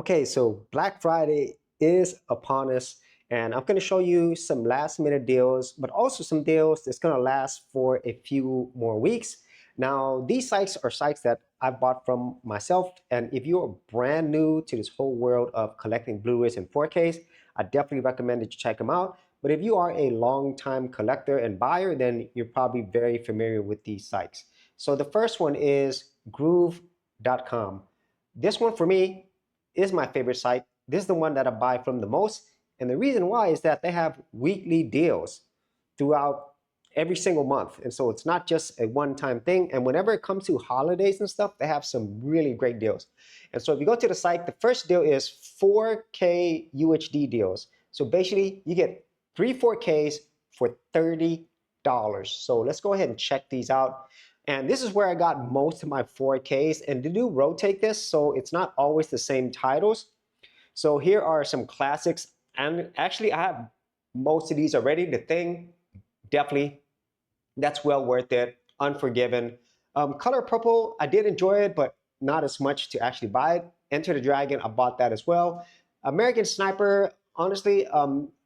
Okay, so Black Friday is upon us, and I'm going to show you some last minute deals, but also some deals that's going to last for a few more weeks. Now, these sites are sites that I bought from myself, and if you're brand new to this whole world of collecting Blu-rays and 4Ks, I definitely recommend that you check them out. But if you are a long-time collector and buyer, then you're probably very familiar with these sites. So the first one is groove.com. This one for me is my favorite site. This is the one that I buy from the most. And the reason why is that they have weekly deals throughout every single month. And so it's not just a one-time thing. And whenever it comes to holidays and stuff, they have some really great deals. And so if you go to the site, the first deal is 4K UHD deals. So basically you get 3 4Ks for $30. So let's go ahead and check these out. And this is where I got most of my 4Ks, and they do rotate this, so it's not always the same titles. So here are some classics, and actually I have most of these already. The Thing, definitely, that's well worth it. Unforgiven. Color Purple, I did enjoy it, but not as much to actually buy it. Enter the Dragon, I bought that as well. American Sniper, honestly,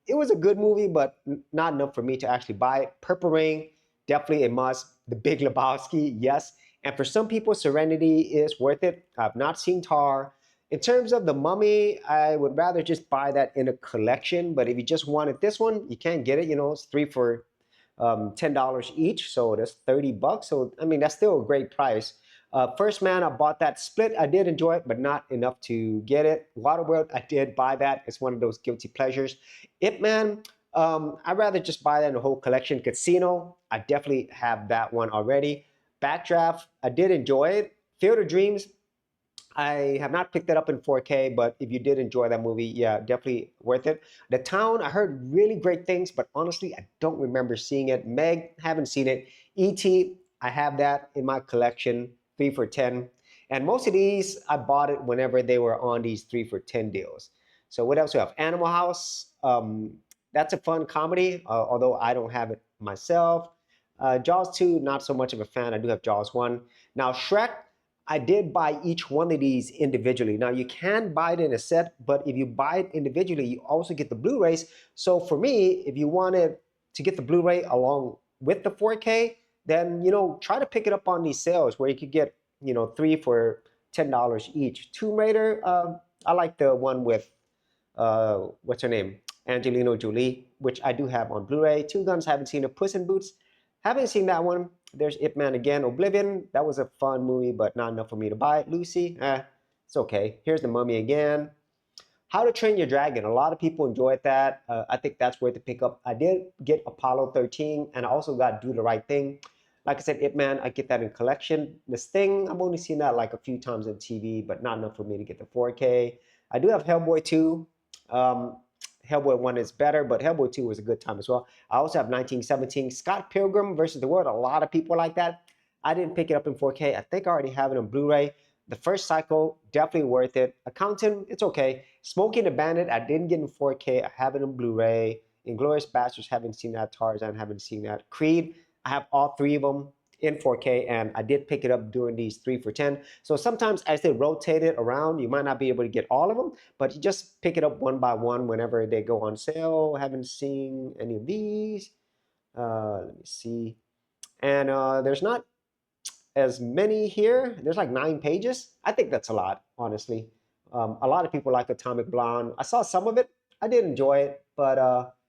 it was a good movie, but not enough for me to actually buy it. Purple Rain, definitely a must. The Big Lebowski, yes. And for some people, Serenity is worth it. I've not seen Tar. In terms of The Mummy, I would rather just buy that in a collection. But if you just wanted this one, you can't get it. You know, it's 3 for $10 each, so that's 30 bucks. So I mean, that's still a great price. First Man, I bought that split. I did enjoy it, but not enough to get it. Waterworld, I did buy that. It's one of those guilty pleasures. Ip Man, I'd rather just buy that in the whole collection. Casino, I definitely have that one already. Backdraft, I did enjoy it. Field of Dreams, I have not picked that up in 4K, but if you did enjoy that movie, yeah, definitely worth it. The Town, I heard really great things, but honestly, I don't remember seeing it. Meg, haven't seen it. E.T., I have that in my collection, 3 for 10. And most of these, I bought it whenever they were on these 3 for 10 deals. So what else we have? Animal House, that's a fun comedy, although I don't have it myself. Jaws 2, not so much of a fan. I do have Jaws 1. Now, Shrek, I did buy each one of these individually. Now you can buy it in a set, but if you buy it individually, you also get the Blu-rays. So for me, if you wanted to get the Blu-ray along with the 4K, then try to pick it up on these sales where you could get 3 for $10 each. Tomb Raider, I like the one with what's her name, Angelina Jolie, which I do have on Blu-ray. Two Guns, haven't seen it. Puss in Boots, haven't seen that one. There's Ip Man again. Oblivion, that was a fun movie, but not enough for me to buy it. Lucy, it's okay. Here's The Mummy again. How to Train Your Dragon, a lot of people enjoyed that. I think that's worth to pick up. I did get Apollo 13, and I also got Do the Right Thing. Like I said, Ip Man, I get that in collection. This Thing, I've only seen that like a few times on TV, but not enough for me to get the 4K. I do have Hellboy 2. Um, Hellboy 1 is better, but Hellboy 2 was a good time as well. I also have 1917 Scott Pilgrim versus the World. A lot of people like that. I didn't pick it up in 4K. I think I already have it on Blu-ray. The First Cycle, definitely worth it. Accountant, it's okay. Smoking the Bandit, I didn't get in 4K. I have it on Blu-ray. Inglourious Basterds, haven't seen that. Tarzan, haven't seen that. Creed, I have all 3 of them in 4K, and I did pick it up during these 3 for 10. So sometimes as they rotate it around, you might not be able to get all of them, but you just pick it up one by one whenever they go on sale. Haven't seen any of these. Let me see. And there's not as many here. There's like 9 pages. I think that's a lot, honestly. A lot of people like Atomic Blonde. I saw some of it. I did enjoy it, but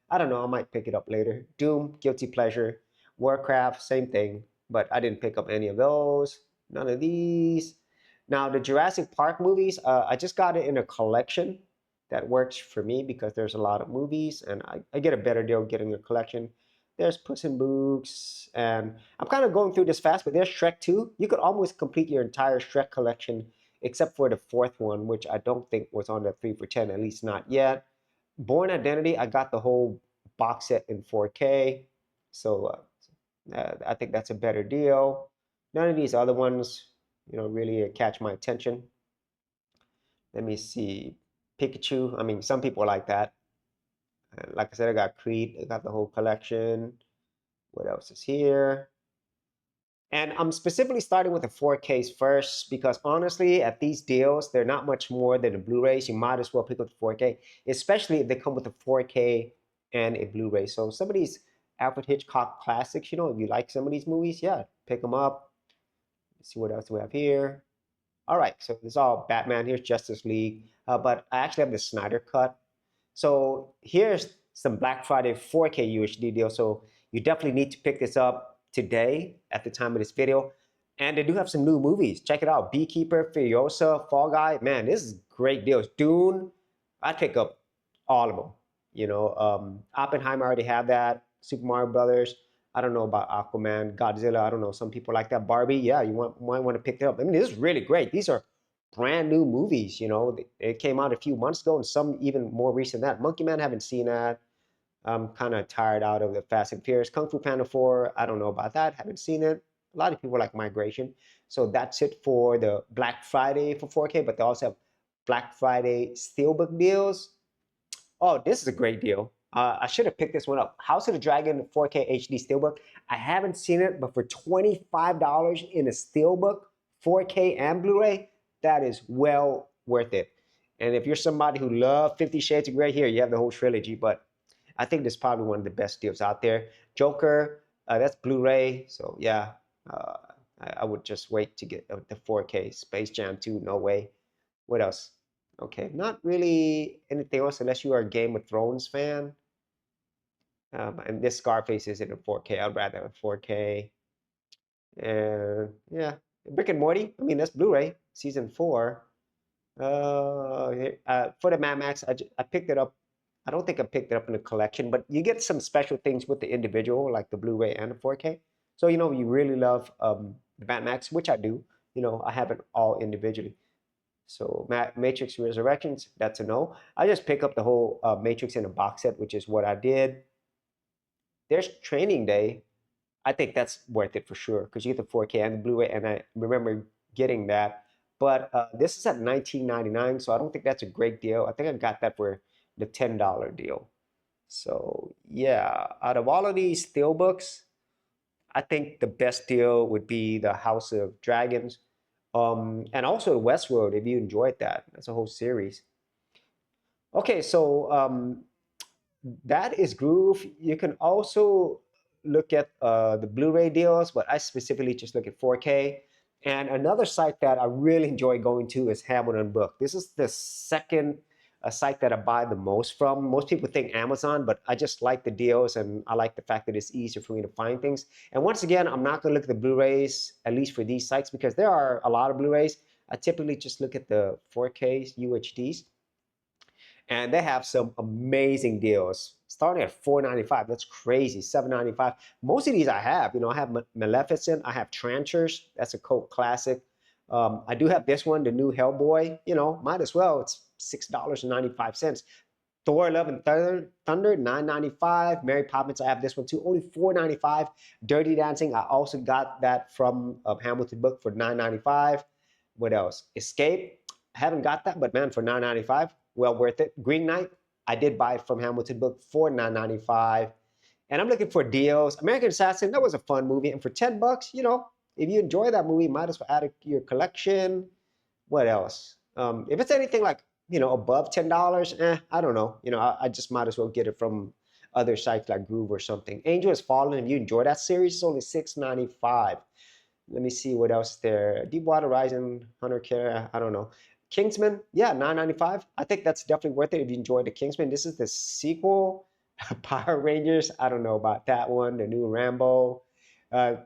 I don't know. I might pick it up later. Doom, Guilty Pleasure. Warcraft, same thing, but I didn't pick up any of those. None of these. Now, the Jurassic Park movies, I just got it in a collection. That works for me because there's a lot of movies, and I get a better deal getting a collection. There's Puss in Boots, and I'm kind of going through this fast, but there's Shrek 2. You could almost complete your entire Shrek collection except for the 4th one, which I don't think was on the 3 for 10, at least not yet. Born Identity, I got the whole box set in 4K, so I think that's a better deal. None of these other ones, really catch my attention. Let me see. Pikachu, I mean, some people like that. Like I said, I got Creed, I got the whole collection. What else is here? And I'm specifically starting with the 4Ks first because honestly, at these deals, they're not much more than the Blu-rays. You might as well pick up the 4K, especially if they come with a 4K and a Blu-ray. So some of these Alfred Hitchcock classics, you know, if you like some of these movies, yeah, pick them up. Let's see what else we have here. All right, so this is all Batman. Here's Justice League, but I actually have the Snyder cut. So here's some Black Friday 4K UHD deal. So you definitely need to pick this up today at the time of this video. And they do have some new movies. Check it out. Beekeeper, Furiosa, Fall Guy. Man, this is great deals. Dune, I'd pick up all of them. You know, Oppenheimer already have that. Super Mario Brothers. I don't know about Aquaman, Godzilla. I don't know. Some people like that. Barbie. Yeah, might want to pick it up. I mean, this is really great. These are brand new movies. You know, it came out a few months ago, and some even more recent than that. Monkey Man, haven't seen that. I'm kind of tired out of the Fast and Furious. Kung Fu Panda 4, I don't know about that. Haven't seen it. A lot of people like Migration. So that's it for the Black Friday for 4K, but they also have Black Friday Steelbook deals. Oh, this is a great deal. I should have picked this one up. House of the Dragon 4K HD Steelbook. I haven't seen it, but for $25 in a Steelbook, 4K and Blu-ray, that is well worth it. And if you're somebody who loves 50 Shades of Grey, here you have the whole trilogy, but I think this is probably one of the best deals out there. Joker, that's Blu-ray, so yeah, uh, I would just wait to get the 4K. Space Jam 2, no way. What else? Okay, not really anything else unless you are a Game of Thrones fan. And this Scarface isn't in 4K. I'd rather have 4K. And yeah, Rick and Morty. I mean, that's Blu-ray season 4. For the Mad Max, I picked it up. I don't think I picked it up in a collection, but you get some special things with the individual, like the Blu-ray and the 4K. So you know, you really love the Mad Max, which I do. You know, I have it all individually. So Matrix Resurrections, that's a no. I just pick up the whole Matrix in a box set, which is what I did. There's Training Day. I think that's worth it for sure because you get the 4K and the Blu-ray, and I remember getting that. But this is at $19.99, so I don't think that's a great deal. I think I got that for the $10 deal. So yeah, out of all of these steelbooks, I think the best deal would be the House of Dragons, and also Westworld if you enjoyed that. That's a whole series. Okay, so that is Groove. You can also look at the Blu-ray deals, but I specifically just look at 4K. And another site that I really enjoy going to is Hamilton Book. This is the second site that I buy the most from. Most people think Amazon, but I just like the deals and I like the fact that it's easier for me to find things. And once again, I'm not going to look at the Blu-rays, at least for these sites, because there are a lot of Blu-rays. I typically just look at the 4Ks, UHDs. And they have some amazing deals starting at $4.95. That's crazy. $7.95. Most of these I have. You know, I have Maleficent. I have Tranchers. That's a cult classic. I do have this one, the new Hellboy. You know, might as well. It's $6.95. Thor: Love and Thunder, $9.95. Mary Poppins, I have this one too, only $4.95. Dirty Dancing, I also got that from Hamilton Book for $9.95. What else? Escape, I haven't got that, but man, for $9.95, well worth it. Green Knight, I did buy it from Hamilton Book for $9.95. And I'm looking for deals. American Assassin, that was a fun movie. And for 10 bucks, you know, if you enjoy that movie, might as well add it to your collection. What else? If it's anything like, you know, above $10, I don't know. You know, I just might as well get it from other sites like Groove or something. Angel Has Fallen, if you enjoy that series, it's only $6.95. Let me see what else there. Deepwater Horizon, Hunter Killer, I don't know. Kingsman, yeah, $9.95. I think that's definitely worth it if you enjoyed the Kingsman. This is the sequel. Power Rangers, I don't know about that one. The new Rambo. Uh,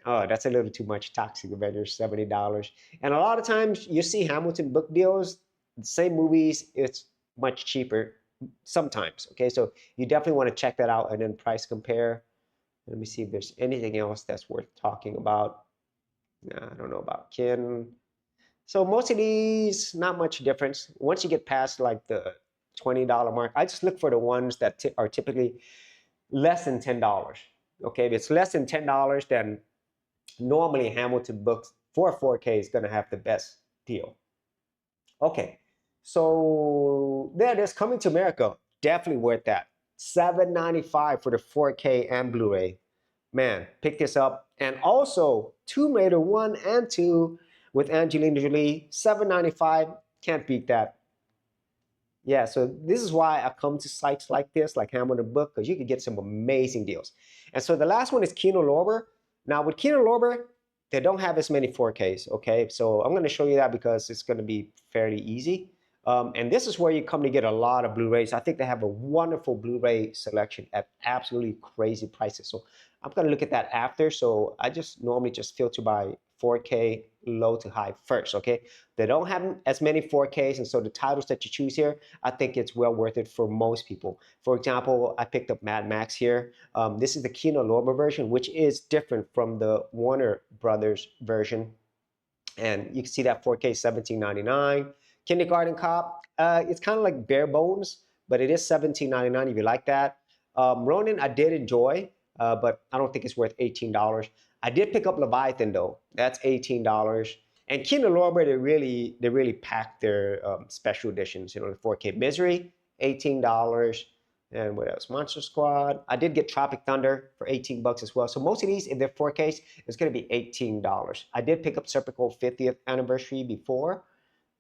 oh, that's a little too much. Toxic Avengers, $70. And a lot of times you see Hamilton Book deals, the same movies, it's much cheaper sometimes. Okay, so you definitely want to check that out and then price compare. Let me see if there's anything else that's worth talking about. I don't know about Kin. So most of these, not much difference. Once you get past like the $20 mark, I just look for the ones that are typically less than $10. Okay, if it's less than $10, then normally Hamilton Books for 4K is going to have the best deal. Okay, so there it is, Coming to America. Definitely worth that. $7.95 for the 4K and Blu-ray. Man, pick this up. And also, Tomb Raider 1 and 2 with Angelina Jolie, $7.95. Can't beat that. Yeah, so this is why I come to sites like this, like Hamilton Book, because you can get some amazing deals. And so the last one is Kino Lorber. Now with Kino Lorber, they don't have as many 4Ks, okay? So I'm going to show you that because it's going to be fairly easy. And this is where you come to get a lot of Blu-rays. I think they have a wonderful Blu-ray selection at absolutely crazy prices. So I'm going to look at that after. So I just normally just filter by 4K low to high first, okay? They don't have as many 4Ks, and so the titles that you choose here, I think it's well worth it for most people. For example, I picked up Mad Max here. This is the Kino Lorber version, which is different from the Warner Brothers version. And you can see that 4K $17.99. Kindergarten Cop, it's kind of like bare bones, but it is $17.99 if you like that. Ronin, I did enjoy, but I don't think it's worth $18. I did pick up Leviathan though. That's $18. And Kino Lorber, they really packed their special editions. You know, the 4K Misery, $18. And what else? Monster Squad. I did get Tropic Thunder for 18 bucks as well. So most of these, if they're 4Ks, it's going to be $18. I did pick up Serpico 50th anniversary before.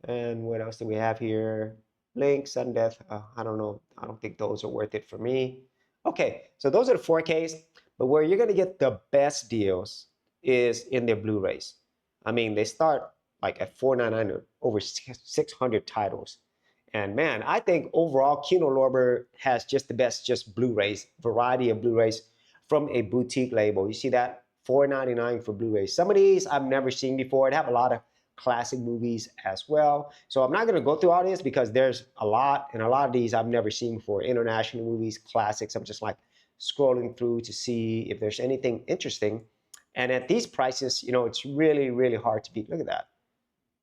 And what else do we have here? Link, Sudden Death. I don't know. I don't think those are worth it for me. Okay, so those are the 4Ks. But where you're going to get the best deals is in their Blu-rays. I mean, they start like at $4.99, over 600 titles. And man, I think overall Kino Lorber has just the best Blu-rays, variety of Blu-rays from a boutique label. You see that? $4.99 for Blu-rays. Some of these I've never seen before. They have a lot of classic movies as well. So I'm not going to go through all this because there's a lot, and a lot of these I've never seen before. International movies, classics. I'm just like scrolling through to see if there's anything interesting. And at these prices, you know, it's really, really hard to beat. Look at that.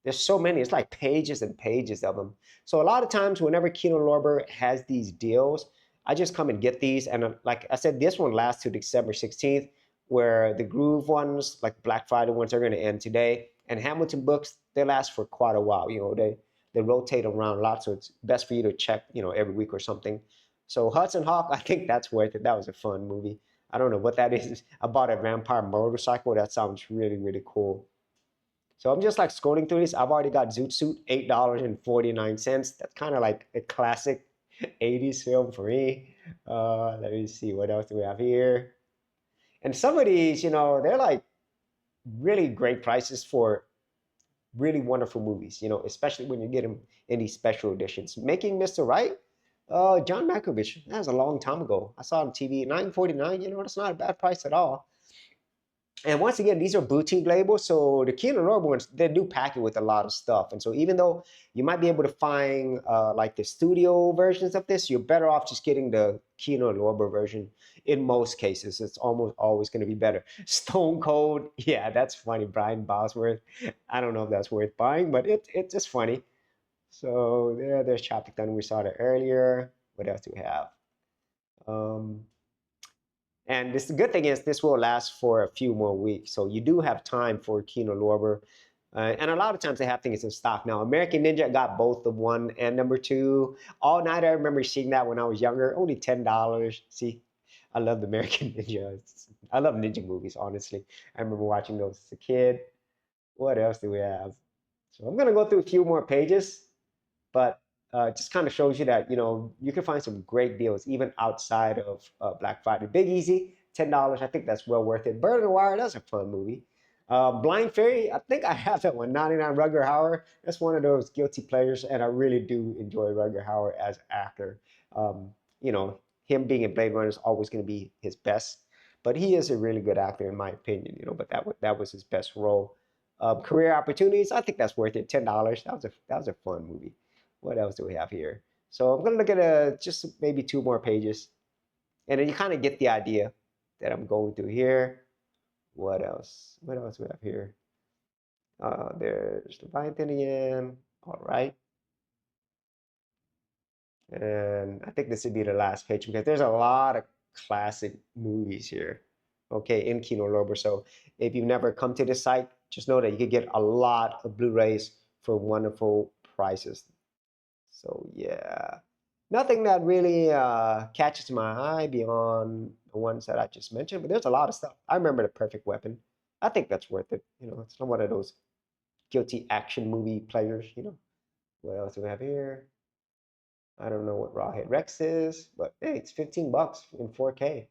There's so many. It's like pages and pages of them. So a lot of times whenever Kino Lorber has these deals, I just come and get these. And like I said, this one lasts to December 16th, where the Groove ones, like Black Friday ones, are going to end today. And Hamilton Books, they last for quite a while. You know, they rotate around a lot, so it's best for you to check, you know, every week or something. So Hudson Hawk, I think that's worth it. That was a fun movie. I don't know what that is. I bought a vampire motorcycle. That sounds really, really cool. So I'm just like scrolling through this. I've already got Zoot Suit, $8.49. That's kind of like a classic 80s film for me. Let me see, what else do we have here? And some of these, you know, they're like really great prices for really wonderful movies, you know, especially when you get them in these special editions. Making Mr. Right, John Malkovich, that was a long time ago. I saw it on TV, $9.49, you know, that's not a bad price at all. And once again, these are boutique labels, so the Kino Lorber ones, they do pack it with a lot of stuff. And so even though you might be able to find like the studio versions of this, you're better off just getting the Kino Lorber version. In most cases, it's almost always going to be better. Stone Cold, yeah, that's funny. Brian Bosworth, I don't know if that's worth buying, but it's just funny. So there's Tropic Thunder. We saw that earlier. What else do we have? And the good thing is this will last for a few more weeks. So you do have time for Kino Lorber. And a lot of times they have things in stock. Now, American Ninja got both the 1 and number 2. All Night, I remember seeing that when I was younger, only $10. See, I love the American Ninja. I love ninja movies, honestly. I remember watching those as a kid. What else do we have? So I'm going to go through a few more pages, but just kind of shows you that, you know, you can find some great deals even outside of Black Friday. Big Easy, $10. I think that's well worth it. Bird and Wire, that's a fun movie. Blind Fairy, I think I have that one. 99 Rutger Hauer. That's one of those guilty pleasures, and I really do enjoy Rutger Hauer as an actor. You know, him being in Blade Runner is always going to be his best, but he is a really good actor in my opinion. You know, but that was his best role. Career Opportunities, I think that's worth it. $10. That was a fun movie. What else do we have here? So I'm going to look at just maybe 2 more pages. And then you kind of get the idea that I'm going through here. What else? What else do we have here? There's Leviathan again. All right. And I think this would be the last page because there's a lot of classic movies here. Okay, in Kino Lorber. So if you've never come to this site, just know that you could get a lot of Blu-rays for wonderful prices. So yeah. Nothing that really catches my eye beyond the ones that I just mentioned, but there's a lot of stuff. I remember The Perfect Weapon. I think that's worth it. You know, it's not one of those guilty action movie pleasures, you know. What else do we have here? I don't know what Rawhead Rex is, but hey, it's 15 bucks in 4K.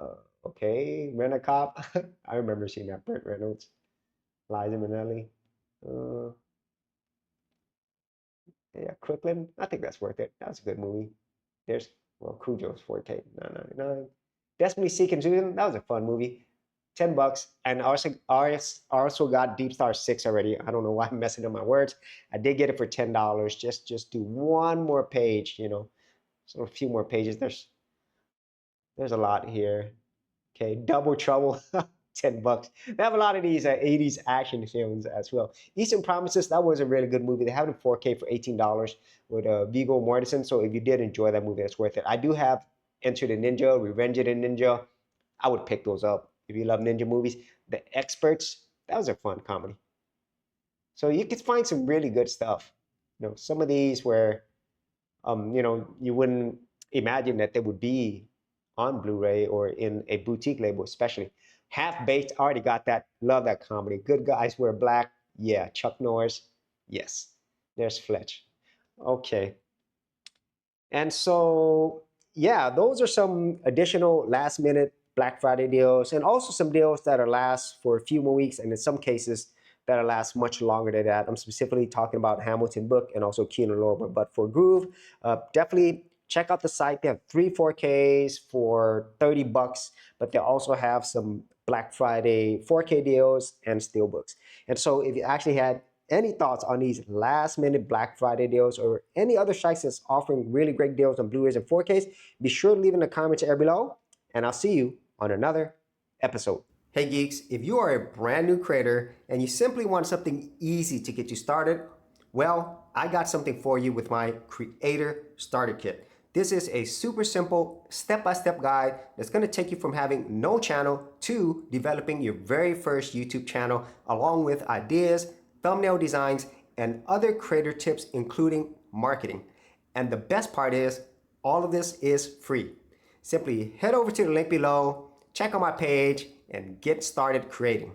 Uh, okay, Rent a Cop. I remember seeing that. Burt Reynolds, Liza Minnelli. Uh, yeah, Crooklyn. I think that's worth it. That's a good movie. There's, well, Cujo's 4K, 9.99. Desperately Seeking Susan. That was a fun movie. 10 bucks. And I also got Deep Star 6 already. I don't know why I'm messing up my words. I did get it for $10. Just do one more page, you know. So a few more pages. There's a lot here. Okay, Double Trouble, 10 bucks. They have a lot of these 80s action films as well. Eastern Promises, that was a really good movie. They have it in 4K for $18 with Viggo Mortensen. So if you did enjoy that movie, that's worth it. I do have Enter the Ninja, Revenge of the Ninja. I would pick those up if you love ninja movies. The Experts, that was a fun comedy. So you could find some really good stuff. You know, some of these where you know, you wouldn't imagine that they would be on Blu-ray or in a boutique label, especially. Half-Baked, already got that. Love that comedy. Good Guys Wear Black. Yeah. Chuck Norris. Yes. There's Fletch. Okay. And so, yeah, those are some additional last minute Black Friday deals and also some deals that are last for a few more weeks and in some cases that are last much longer than that. I'm specifically talking about Hamilton Book and also Kino Lorber. But for Groove, definitely check out the site. They have 3 4Ks for 30 bucks, but they also have some Black Friday 4K deals and steelbooks. And so if you actually had any thoughts on these last minute Black Friday deals or any other sites that's offering really great deals on Blu-rays and 4Ks, be sure to leave in the comments area below, and I'll see you on another episode. Hey geeks, if you are a brand new creator and you simply want something easy to get you started, well, I got something for you with my Creator Starter Kit. This is a super simple step-by-step guide that's going to take you from having no channel to developing your very first YouTube channel, along with ideas, thumbnail designs, and other creator tips, including marketing. And the best part is, all of this is free. Simply head over to the link below, check out my page, and get started creating.